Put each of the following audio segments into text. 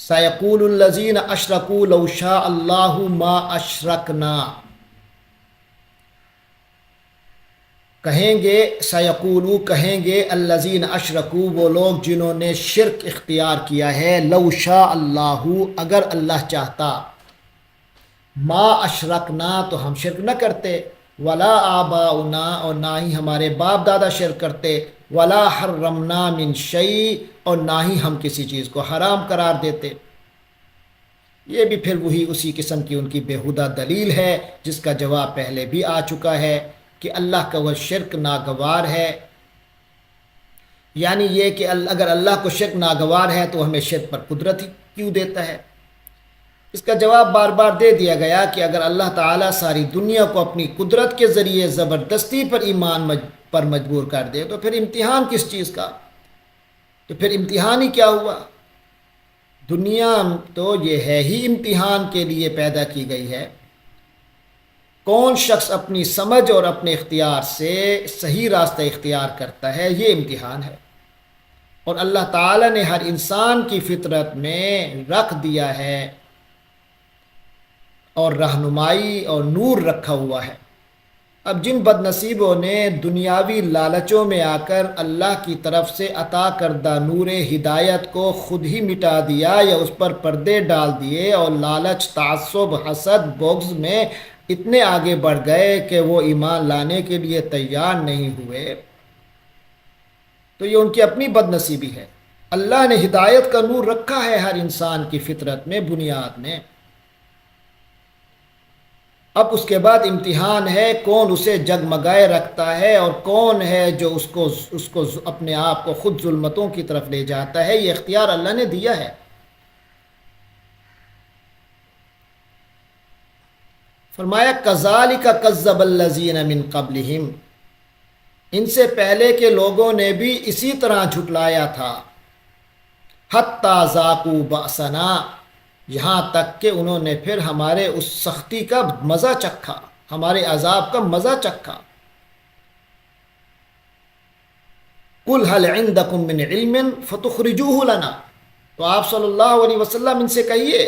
سیقول الذین اشرکوا لو شاء اللہ ما اشرکنا، کہیں گے سیقولو کہیں گے الذین اشرکوا وہ لوگ جنہوں نے شرک اختیار کیا ہے، لو شاء اللہ اگر اللہ چاہتا، ما اشرکنا تو ہم شرک نہ کرتے، ولا آباؤنا اور نہ ہی ہمارے باپ دادا شرک کرتے، ولا حرمنا من شیء اور نہ ہی ہم کسی چیز کو حرام قرار دیتے۔ یہ بھی پھر وہی اسی قسم کی ان کی بیہودہ دلیل ہے جس کا جواب پہلے بھی آ چکا ہے کہ اللہ کا وہ شرک ناگوار ہے، یعنی یہ کہ اگر اللہ کو شرک ناگوار ہے تو ہمیں شرک پر قدرت ہی کیوں دیتا ہے۔ اس کا جواب بار بار دے دیا گیا کہ اگر اللہ تعالیٰ ساری دنیا کو اپنی قدرت کے ذریعے زبردستی پر ایمان پر مجبور کر دے تو پھر امتحان کس چیز کا؟ تو پھر امتحان ہی کیا ہوا؟ دنیا تو یہ ہے ہی امتحان کے لیے پیدا کی گئی ہے۔ کون شخص اپنی سمجھ اور اپنے اختیار سے صحیح راستہ اختیار کرتا ہے، یہ امتحان ہے۔ اور اللہ تعالیٰ نے ہر انسان کی فطرت میں رکھ دیا ہے اور رہنمائی اور نور رکھا ہوا ہے۔ اب جن بد نصیبوں نے دنیاوی لالچوں میں آ کر اللہ کی طرف سے عطا کردہ نور ہدایت کو خود ہی مٹا دیا یا اس پر پردے ڈال دیے اور لالچ، تعصب، حسد، بغض میں اتنے آگے بڑھ گئے کہ وہ ایمان لانے کے لیے تیار نہیں ہوئے، تو یہ ان کی اپنی بد نصیبی ہے۔ اللہ نے ہدایت کا نور رکھا ہے ہر انسان کی فطرت میں، بنیاد میں۔ اب اس کے بعد امتحان ہے کون اسے جگمگائے رکھتا ہے اور کون ہے جو اس کو اپنے آپ کو خود ظلمتوں کی طرف لے جاتا ہے۔ یہ اختیار اللہ نے دیا ہے۔ فرمایا کذالک کذب الذین من قبلہم، ان سے پہلے کے لوگوں نے بھی اسی طرح جھٹلایا تھا، حتی ذاقوا بأسنا، یہاں تک کہ انہوں نے پھر ہمارے اس سختی کا مزہ چکھا، ہمارے عذاب کا مزہ چکھا۔ قل هل عندکم من علم فتخرجوه لنا، تو آپ صلی اللہ علیہ وسلم ان سے کہیے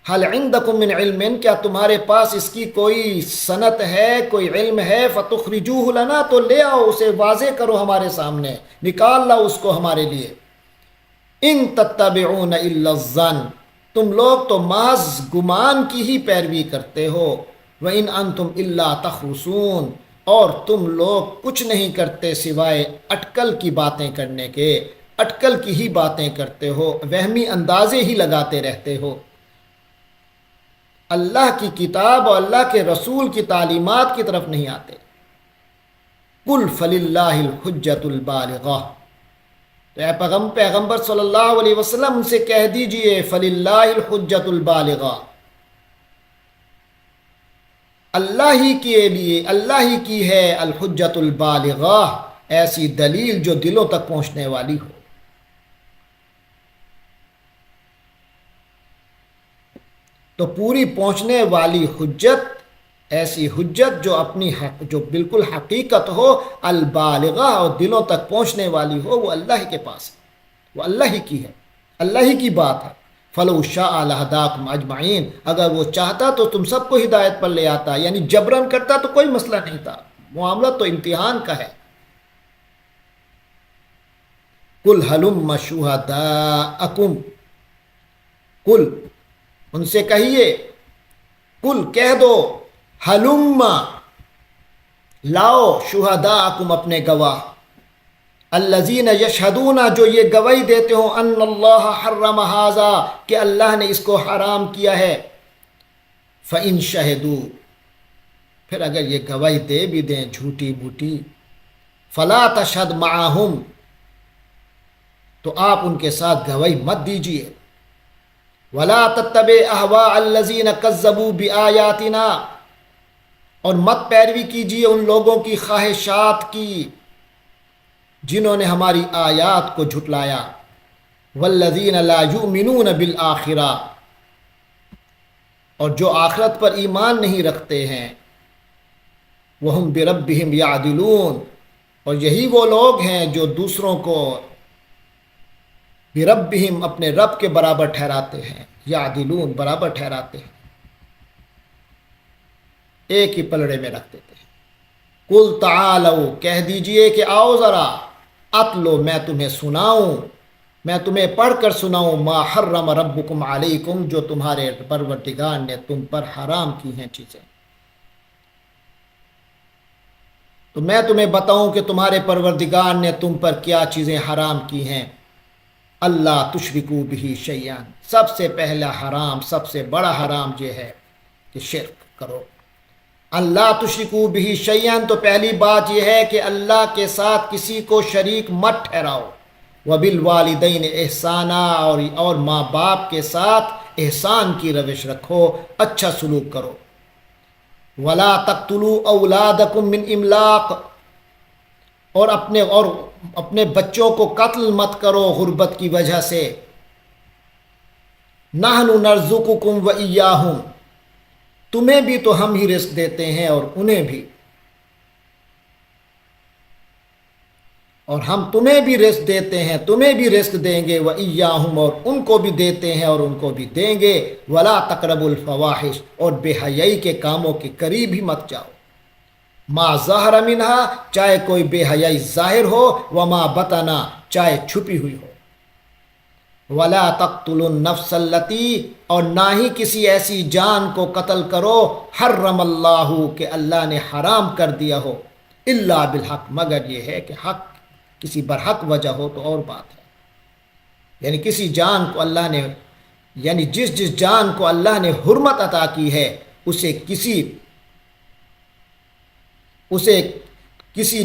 هل عندکم من علم، کیا تمہارے پاس اس کی کوئی سند ہے، کوئی علم ہے، فتخرجوه لنا تو لے آؤ اسے، واضح کرو ہمارے سامنے، نکال لاؤ اس کو ہمارے لیے۔ ان تتبعون الا الظن، تم لوگ تو محض گمان کی ہی پیروی کرتے ہو، وَإِنْ أَنْتُمْ إِلَّا تَخْرُصُونَ، اور تم لوگ کچھ نہیں کرتے سوائے اٹکل کی باتیں کرنے کے، اٹکل کی ہی باتیں کرتے ہو، وہمی اندازے ہی لگاتے رہتے ہو۔ اللہ کی کتاب اور اللہ کے رسول کی تعلیمات کی طرف نہیں آتے۔ قُلْ فَلِلَّهِ الْحُجَّةُ الْبَالِغَةُ، تو اے پیغمبر صلی اللہ علیہ وسلم ان سے کہہ دیجئے فَلِلَّهِ الْحُجَّةُ الْبَالِغَةُ، اللہ ہی کے لیے، اللہ ہی کی ہے الحجت البالغہ، ایسی دلیل جو دلوں تک پہنچنے والی ہو۔ تو پوری پہنچنے والی حجت، ایسی حجت جو اپنی جو بالکل حقیقت ہو، البالغہ، اور دلوں تک پہنچنے والی ہو، وہ اللہ ہی کے پاس ہے، وہ اللہ ہی کی ہے، اللہ ہی کی بات ہے۔ فَلَوْ شَاءَ لَهَدَاكُمْ أَجْمَعِينَ، اگر وہ چاہتا تو تم سب کو ہدایت پر لے آتا، یعنی جبرن کرتا تو کوئی مسئلہ نہیں تھا، معاملہ تو امتحان کا ہے۔ قُلْ هَلُمَّ شُهَدَاءَكُمْ، قُلْ ان سے کہیے، قُلْ کہہ دو، ہلم لاؤ، شہداءکم اپنے گواہ، الذین یشہدون جو یہ گواہی دیتے ہوں، ان اللہ حرم ھذا کہ اللہ نے اس کو حرام کیا ہے، فإن شہدوا پھر اگر یہ گواہی دے بھی دیں جھوٹی بوٹی، فلا تشہد معہم تو آپ ان کے ساتھ گواہی مت دیجیے، ولا تتبع اہواء الذین کذبوا بآیاتنا اور مت پیروی کیجیے ان لوگوں کی خواہشات کی جنہوں نے ہماری آیات کو جھٹلایا، والذین لا یؤمنون بالآخرہ اور جو آخرت پر ایمان نہیں رکھتے ہیں، وہم بربہم یعدلون اور یہی وہ لوگ ہیں جو دوسروں کو بربہم اپنے رب کے برابر ٹھہراتے ہیں، یعدلون برابر ٹھہراتے ہیں، ایک ہی پلڑے میں رکھ دیتے ہیں۔ قل تعالو کہہ دیجئے کہ آؤ ذرا، اتلو میں تمہیں سناؤں، میں تمہیں پڑھ کر سناؤں، ما حرم ربکم علیکم جو تمہارے پروردگار نے تم پر حرام کی ہیں چیزیں۔ تو میں تمہیں بتاؤں کہ تمہارے پروردگار نے تم پر کیا چیزیں حرام کی ہیں۔ اللہ تشرکو بہ شیئا، سب سے پہلا حرام، سب سے بڑا حرام یہ ہے کہ شرک کرو۔ اللہ تشرکو بہ شیئا، تو پہلی بات یہ ہے کہ اللہ کے ساتھ کسی کو شریک مت ٹھہراؤ۔ وبالوالدین احسانا، اور ماں باپ کے ساتھ احسان کی روش رکھو، اچھا سلوک کرو۔ ولا تقتلوا اولادکم من املاق، اور اپنے بچوں کو قتل مت کرو غربت کی وجہ سے۔ نحن نرزقکم وایاہم، تمہیں بھی تو ہم ہی رزق دیتے ہیں اور انہیں بھی، اور ہم تمہیں بھی رزق دیتے ہیں، تمہیں بھی رزق دیں گے، وایاہم اور ان کو بھی دیتے ہیں اور ان کو بھی دیں گے۔ ولا تقربوا الفواحش، اور بے حیائی کے کاموں کے قریب ہی مت جاؤ۔ ما ظہر منہا، چاہے کوئی بے حیائی ظاہر ہو، وما بطنا، چاہے چھپی ہوئی ہو۔ ولا تقتلوا النفس التی، اور نہ ہی کسی ایسی جان کو قتل کرو، حرم اللہ کہ اللہ نے حرام کر دیا ہو، الا بالحق، مگر یہ ہے کہ حق کسی برحق وجہ ہو تو اور بات ہے۔ یعنی کسی جان کو اللہ نے، یعنی جس جان کو اللہ نے حرمت عطا کی ہے، اسے کسی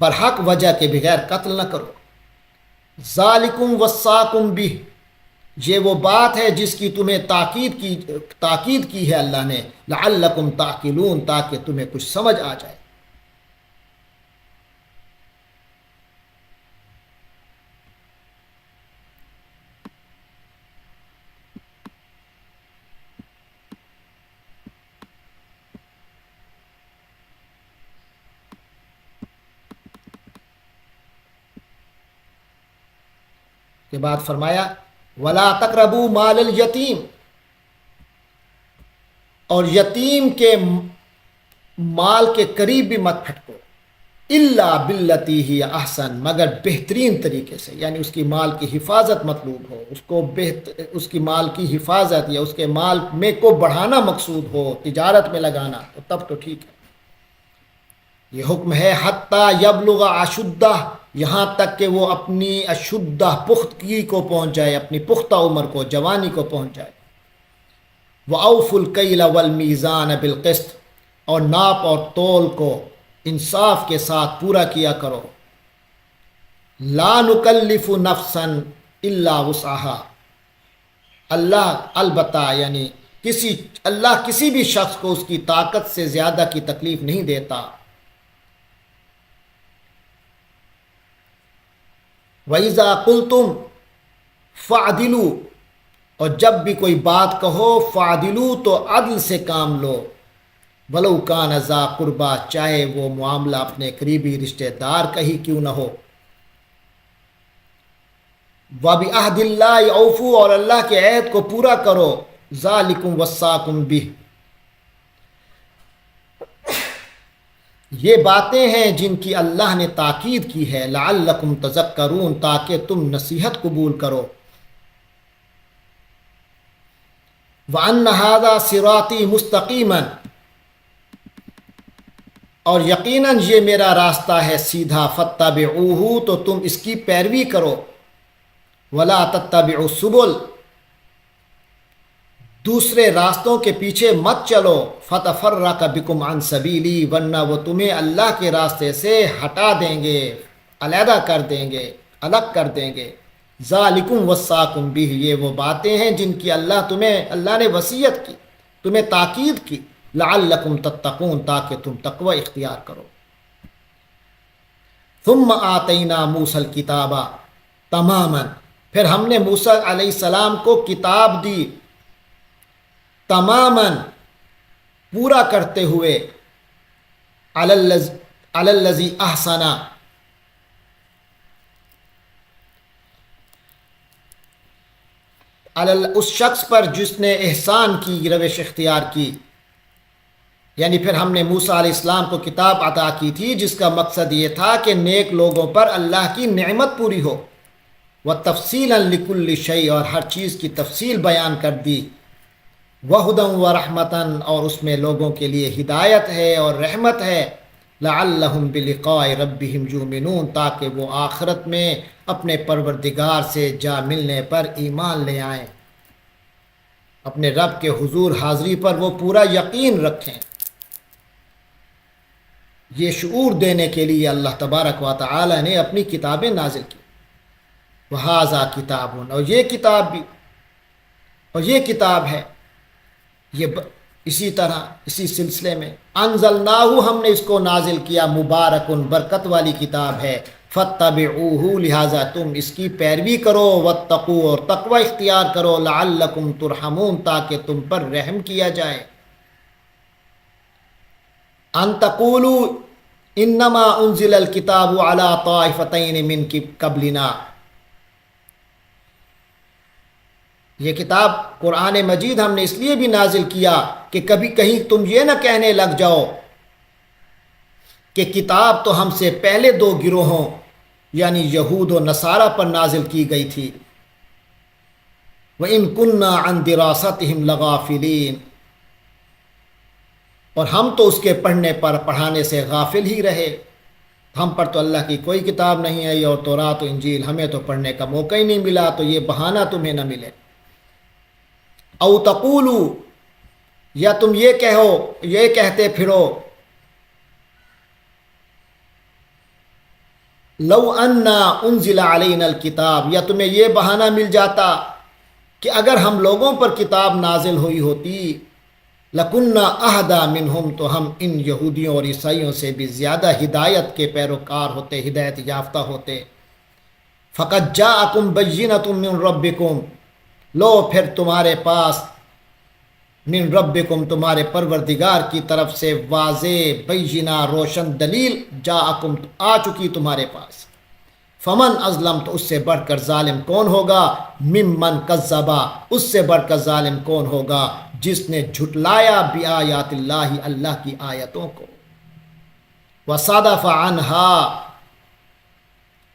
برحق وجہ کے بغیر قتل نہ کرو۔ ذالکم وصاکم بہ، یہ وہ بات ہے جس کی تمہیں تاکید کی ہے اللہ نے، لعلکم تعقلون، تاکہ تمہیں کچھ سمجھ آ جائے۔ کے بعد فرمایا ولا تقربوا مال الیتیم، اور یتیم کے مال کے قریب بھی مت پھٹکو، الا باللتی ہی احسن، مگر بہترین طریقے سے، یعنی اس کی مال کی حفاظت مطلوب ہو، اس کی مال کی حفاظت یا اس کے مال میں کو بڑھانا مقصود ہو، تجارت میں لگانا، تو تب تو ٹھیک ہے۔ یہ حکم ہے حتیٰ یبلغ اشدہ، یہاں تک کہ وہ اپنی اشدہ پختگی کو پہنچ جائے، اپنی پختہ عمر کو، جوانی کو پہنچ جائے۔ وَأَوْفُوا الْكَيْلَ وَالْمِيزَانَ بِالْقِسْطِ، اور ناپ اور تول کو انصاف کے ساتھ پورا کیا کرو۔ لا نکلف نفسا الا وسعها، اللہ البتہ یعنی اللہ کسی بھی شخص کو اس کی طاقت سے زیادہ کی تکلیف نہیں دیتا۔ وَإِذَا قُلْتُمْ فَعْدِلُوا، اور جب بھی کوئی بات کہو، فَعْدِلُوا تو عدل سے کام لو، وَلَوْ كَانَ ذَا قُرْبَىٰ، چاہے وہ معاملہ اپنے قریبی رشتہ دار کا ہی کیوں نہ ہو۔ وَبِعَهْدِ اللَّهِ أَوْفُوا، اور اللہ کے عہد کو پورا کرو۔ ذَلِكُمْ وَصَّاكُمْ بِهِ، یہ باتیں ہیں جن کی اللہ نے تاکید کی ہے، لعلکم تذکرون، تاکہ تم نصیحت قبول کرو۔ وَأَنَّ هَذَا صِرَاطِي مُسْتَقِيمًا، اور یقیناً یہ میرا راستہ ہے سیدھا، فَاتَّبِعُوهُ، تو تم اس کی پیروی کرو۔ وَلَا تَتَّبِعُوا السُّبُلَ، دوسرے راستوں کے پیچھے مت چلو، فَتَفَرَّقَ بِكُمْ عَنْ سَبِيلِي، ورنہ وہ تمہیں اللہ کے راستے سے ہٹا دیں گے، علیحدہ کر دیں گے، الگ کر دیں گے۔ ذَلِكُمْ وَصَّاكُمْ بِهِ، یہ وہ باتیں ہیں جن کی اللہ نے وصیت کی، تمہیں تاکید کی، لعلکم تتقون، تاکہ تم تقوی اختیار کرو۔ ثم آتینا موسیٰ الکتاب تماما، پھر ہم نے موسیٰ علیہ السلام کو کتاب دی، تماما پورا کرتے ہوئے، علی الذی احسن، اس شخص پر جس نے احسان کی روش اختیار کی، یعنی پھر ہم نے موسیٰ علیہ السلام کو کتاب عطا کی تھی جس کا مقصد یہ تھا کہ نیک لوگوں پر اللہ کی نعمت پوری ہو، وَتَفْصِيلًا لِكُلِّ شَيْءٍ، اور ہر چیز کی تفصیل بیان کر دی، وَهُدًى وَرَحْمَةً، اور اس میں لوگوں کے لیے ہدایت ہے اور رحمت ہے، لَعَلَّهُمْ بِلِقَاءِ رَبِّهِمْ يُؤْمِنُونَ، تاکہ وہ آخرت میں اپنے پروردگار سے جا ملنے پر ایمان لے آئیں، اپنے رب کے حضور حاضری پر وہ پورا یقین رکھیں۔ یہ شعور دینے کے لیے اللہ تبارک و تعالی نے اپنی کتابیں نازل کی، وَهَذَا کتاب، اور یہ کتاب بھی، اور یہ کتاب ہے، یہ اسی طرح اسی سلسلے میں انزلناہ، ہم نے اس کو نازل کیا، مبارکن، برکت والی کتاب ہے، فاتبعوہ، لہٰذا تم اس کی پیروی کرو، واتقوا، اور تقوی اختیار کرو، لعلکم ترحمون، تاکہ تم پر رحم کیا جائے۔ ان تقولوا انما انزل الکتاب علی طائفتین من قبلنا، یہ کتاب قرآن مجید ہم نے اس لیے بھی نازل کیا کہ کبھی کہیں تم یہ نہ کہنے لگ جاؤ کہ کتاب تو ہم سے پہلے دو گروہوں یعنی یہود و نصارہ پر نازل کی گئی تھی، وَإِن كُنَّا عَن دِرَاسَتِهِمْ لَغَافِلِينَ، اور ہم تو اس کے پڑھنے پر پڑھانے سے غافل ہی رہے، ہم پر تو اللہ کی کوئی کتاب نہیں آئی، اور تورات و انجیل ہمیں تو پڑھنے کا موقع ہی نہیں ملا، تو یہ بہانہ تمہیں نہ ملے۔ او تقولو، یا تم یہ کہو، یہ کہتے پھرو، لو انا انزل علینا الکتاب، یا تمہیں یہ بہانہ مل جاتا کہ اگر ہم لوگوں پر کتاب نازل ہوئی ہوتی، لکنہ اہدا منہم، تو ہم ان یہودیوں اور عیسائیوں سے بھی زیادہ ہدایت کے پیروکار ہوتے، ہدایت یافتہ ہوتے۔ فقد جاءکم بینۃ من ربکم، لو پھر تمہارے پاس، من ربکم تمہارے پروردگار کی طرف سے واضح بینہ روشن دلیل، جاءکم آ چکی تمہارے پاس، فمن ازلم، تو اس سے بڑھ کر ظالم کون ہوگا، ممن کذبا، اس سے بڑھ کر ظالم کون ہوگا جس نے جھٹلایا بآیات اللہ، اللہ کی آیتوں کو، وصدف عنہا،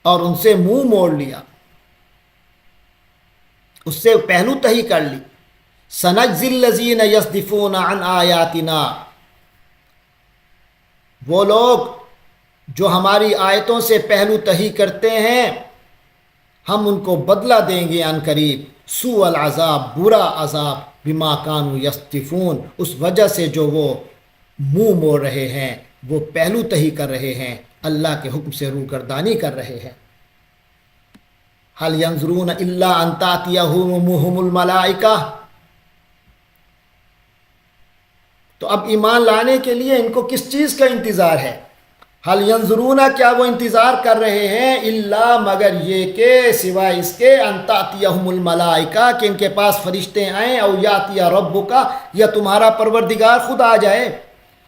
اور ان سے منہ موڑ لیا، اس سے پہلو تہی کر لی۔ سنجزی الذین یصدفون عن آیاتنا، وہ لوگ جو ہماری آیتوں سے پہلو تہی کرتے ہیں ہم ان کو بدلہ دیں گے عن قریب، سوء العذاب، برا عذاب، بما کانوا یصدفون، اس وجہ سے جو وہ منہ موڑ رہے ہیں، وہ پہلو تہی کر رہے ہیں، اللہ کے حکم سے روگردانی کر رہے ہیں۔ هل ينظرون الا ان تأتيهم الملائکہ، تو اب ایمان لانے کے لیے ان کو کس چیز کا انتظار ہے؟ حل ینظرون، کیا وہ انتظار کر رہے ہیں، الا مگر یہ کہ سوائے اس کے، ان تأتیہم الملائکہ، کہ ان کے پاس فرشتے آئیں، او یاتی ربک، یا تمہارا پروردگار خود آ جائے،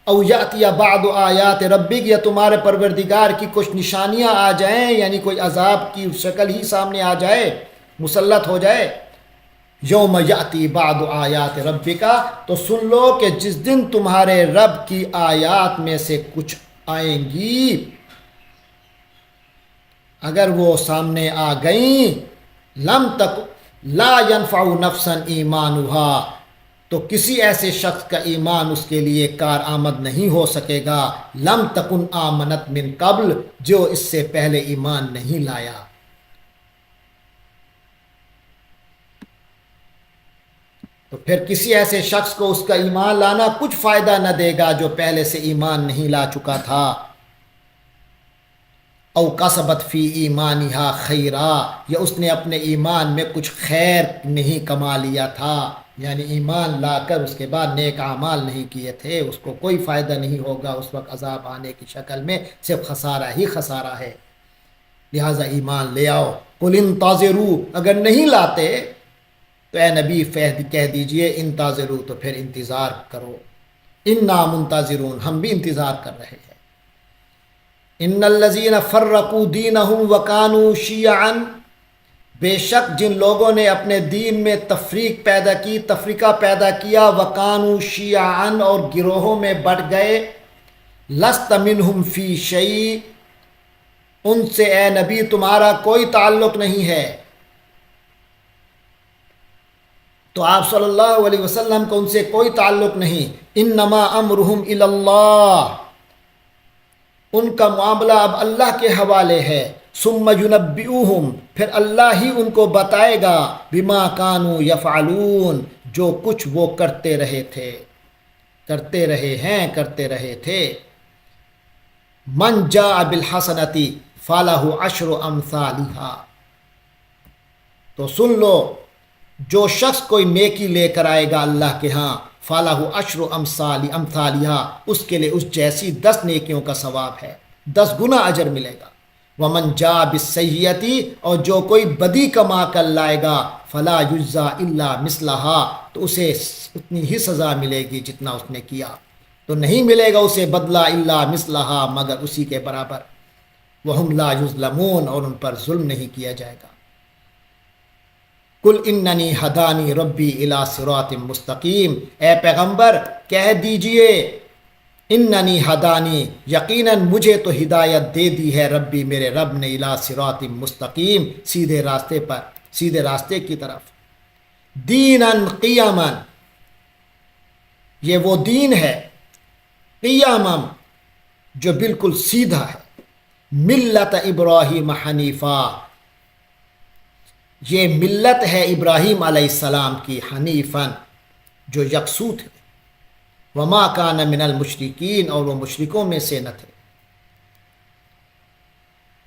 او یاتی بعض آیات ربک، یا تمہارے پروردگار کی کچھ نشانیاں آ جائیں، یعنی کوئی عذاب کی شکل ہی سامنے آ جائے، مسلط ہو جائے۔ یوم یاتی بعض آیات ربک، تو سن لو کہ جس دن تمہارے رب کی آیات میں سے کچھ آئیں گی، اگر وہ سامنے آ گئیں، لم تک لا ينفع نفسا ایمانہا، تو کسی ایسے شخص کا ایمان اس کے لیے کارآمد نہیں ہو سکے گا، لم تکن آمنت من قبل، جو اس سے پہلے ایمان نہیں لایا۔ تو پھر کسی ایسے شخص کو اس کا ایمان لانا کچھ فائدہ نہ دے گا جو پہلے سے ایمان نہیں لا چکا تھا۔ او کسبت فی ایمانہا خیرا، یا اس نے اپنے ایمان میں کچھ خیر نہیں کما لیا تھا، یعنی ایمان لا کر اس کے بعد نیک اعمال نہیں کیے تھے، اس کو کوئی فائدہ نہیں ہوگا، اس وقت عذاب آنے کی شکل میں صرف خسارہ ہی خسارہ ہے، لہٰذا ایمان لے آؤ۔ قل انتظروا، اگر نہیں لاتے تو اے نبی کہہ دیجئے انتظروا، تو پھر انتظار کرو، انا منتظرون، ہم بھی انتظار کر رہے ہیں۔ ان الذین فرقوا دینہم وکانوا شیعا، بے شک جن لوگوں نے اپنے دین میں تفریق پیدا کی، تفریقہ پیدا کیا، وَقَانُوا شِيَعًا اور گروہوں میں بٹ گئے، لَسْتَ مِنْهُمْ فِي شَيْءٍ ان سے اے نبی تمہارا کوئی تعلق نہیں ہے۔ تو آپ صلی اللہ علیہ وسلم کو ان سے کوئی تعلق نہیں۔ انما امرہم الی اللہ، ان کا معاملہ اب اللہ کے حوالے ہے۔ ثم ینبئوہم، پھر اللہ ہی ان کو بتائے گا، بما کانوا یفعلون، جو کچھ وہ کرتے رہے تھے، کرتے رہے ہیں، کرتے رہے تھے۔ من جاء بالحسنۃ فلہ عشر امثالھا، تو سن لو جو شخص کوئی نیکی لے کر آئے گا اللہ کے ہاں، فلہ عشر امثالھا، اس کے لیے اس جیسی 10 نیکیوں کا ثواب ہے، 10 گنا اجر ملے گا۔ ومن جاء بالسیئۃ، اور جو کوئی بدی کما کر لائے گا، فلا یجزی الا مثلھا، تو اسے اتنی ہی سزا ملے گی جتنا اس نے کیا، تو نہیں ملے گا اسے بدلہ الا مثلھا، مگر اسی کے برابر۔ وہم لا یظلمون، اور ان پر ظلم نہیں کیا جائے گا۔ قل اننی ہدانی ربی الی صراط مستقیم، اے پیغمبر کہہ دیجئے اننی ہدانی، یقیناً مجھے تو ہدایت دے دی ہے ربی، میرے رب نے، الی صراط مستقیم، سیدھے راستے پر، سیدھے راستے کی طرف۔ دیناً قیما، یہ وہ دین ہے، قیما جو بالکل سیدھا ہے، ملت ابراہیم حنیفہ، یہ ملت ہے ابراہیم علیہ السلام کی، حنیفاً جو یکسو تھے، وما کان من المشرکین، اور وہ مشرکوں میں سے نہ تھے،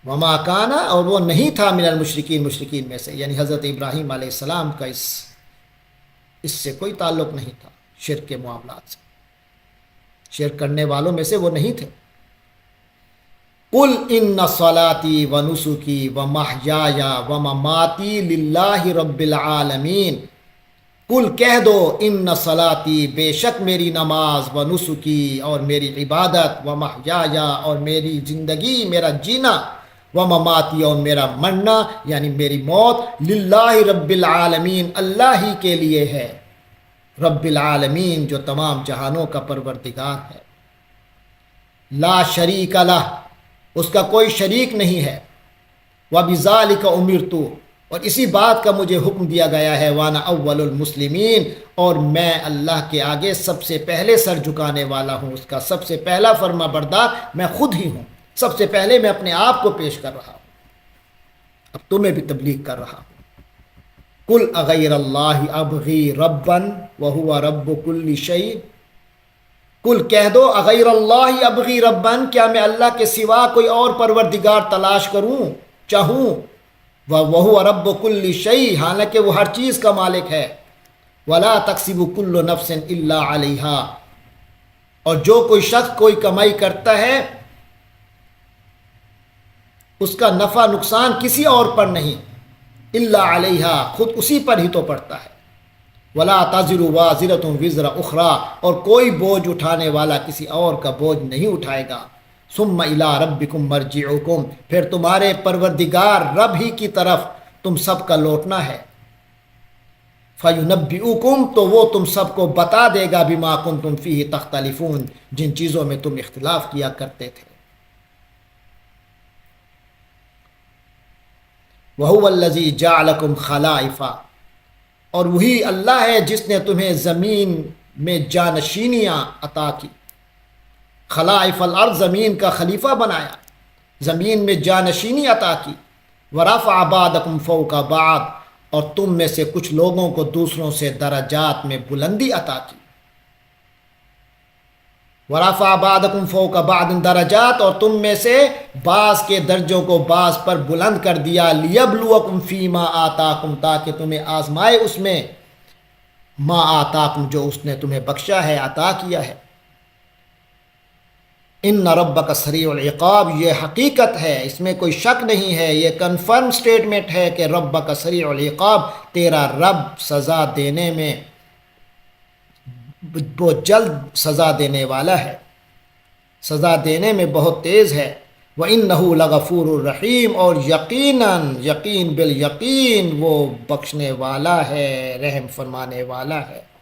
وما کان، اور وہ نہیں تھا، من المشرکین، مشرکین میں سے، یعنی حضرت ابراہیم علیہ السلام کا اس سے کوئی تعلق نہیں تھا، شرک کے معاملات سے، شرک کرنے والوں میں سے وہ نہیں تھے۔ قل ان صلاتی و نسکی و محیای و مماتی للہ رب العالمین، قل کہہ دو ان صلاتی، بے شک میری نماز، و نسکی اور میری عبادت، و محیای اور میری زندگی، میرا جینا، و مماتی اور میرا مرنا یعنی میری موت، للہ رب العالمین، اللہ ہی کے لیے ہے، رب العالمین جو تمام جہانوں کا پروردگار ہے، لا شریک لہ، اس کا کوئی شریک نہیں ہے، وَبِذَالِكَ أُمِرْتُ، اور اسی بات کا مجھے حکم دیا گیا ہے، وَأَنَا أَوَّلُ الْمُسْلِمِينَ، اور میں اللہ کے آگے سب سے پہلے سر جھکانے والا ہوں، اس کا سب سے پہلا فرما بردار میں خود ہی ہوں، سب سے پہلے میں اپنے آپ کو پیش کر رہا ہوں، اب تمہیں بھی تبلیغ کر رہا ہوں۔ قُلْ أَغَيْرَ اللَّهِ أَبْغِي رَبًّا وَهُوَ رَبُّ كُلِّ شَيْءٍ، کل کہہ دو اغیر اللہ ابغی ربن، کیا میں اللہ کے سوا کوئی اور پروردگار تلاش کروں، چاہوں، وَهُوَ رَبُّ كُلِّ شَيْءٍ، حالانکہ وہ ہر چیز کا مالک ہے، وَلَا تَكْسِبُ كُلُّ نَفْسٍ إِلَّا عَلَيْهَا، اور جو کوئی شخص کوئی کمائی کرتا ہے اس کا نفع نقصان کسی اور پر نہیں، إِلَّا عَلَيْهَا، خود اسی پر ہی تو پڑتا ہے، وَلَا تَزِرُ وَازِرَةٌ وِزْرَ أُخْرَىٰ، اور کوئی بوجھ اٹھانے والا کسی اور کا بوجھ نہیں اٹھائے گا، ثُمَّ إِلَىٰ رَبِّكُمْ مَرْجِعُكُمْ، پھر تمہارے پروردگار رب ہی کی طرف تم سب کا لوٹنا ہے، فَيُنَبِّئُكُمْ، تو وہ تم سب کو بتا دے گا، بِمَا كُنتُمْ فِيهِ تَخْتَلِفُونَ، جن چیزوں میں تم اختلاف کیا کرتے تھے۔ وَهُوَ الَّذِي جَعَلَكُمْ خَلَائِفَ، اور وہی اللہ ہے جس نے تمہیں زمین میں جانشینیاں عطا کی، خلائف الارض، زمین کا خلیفہ بنایا، زمین میں جانشینی عطا کی، ورفع بعضکم فوق بعض، اور تم میں سے کچھ لوگوں کو دوسروں سے درجات میں بلندی عطا کی، ورفع بعضکم فوق بعض درجات، اور تم میں سے بعض کے درجوں کو بعض پر بلند کر دیا، لیبلوکم فیما آتاکم، تاکہ تمہیں آزمائے اس میں، ما آتاکم، جو اس نے تمہیں بخشا ہے، عطا کیا ہے۔ ان ربک سریع العقاب، یہ حقیقت ہے، اس میں کوئی شک نہیں ہے، یہ کنفرم سٹیٹمنٹ ہے کہ ربک سریع العقاب، تیرا رب سزا دینے میں بہت جلد سزا دینے والا ہے، سزا دینے میں بہت تیز ہے۔ وَإِنَّهُ لَغَفُورُ الرَّحِيمٌ، اور یقیناً، یقین بالیقین وہ بخشنے والا ہے، رحم فرمانے والا ہے۔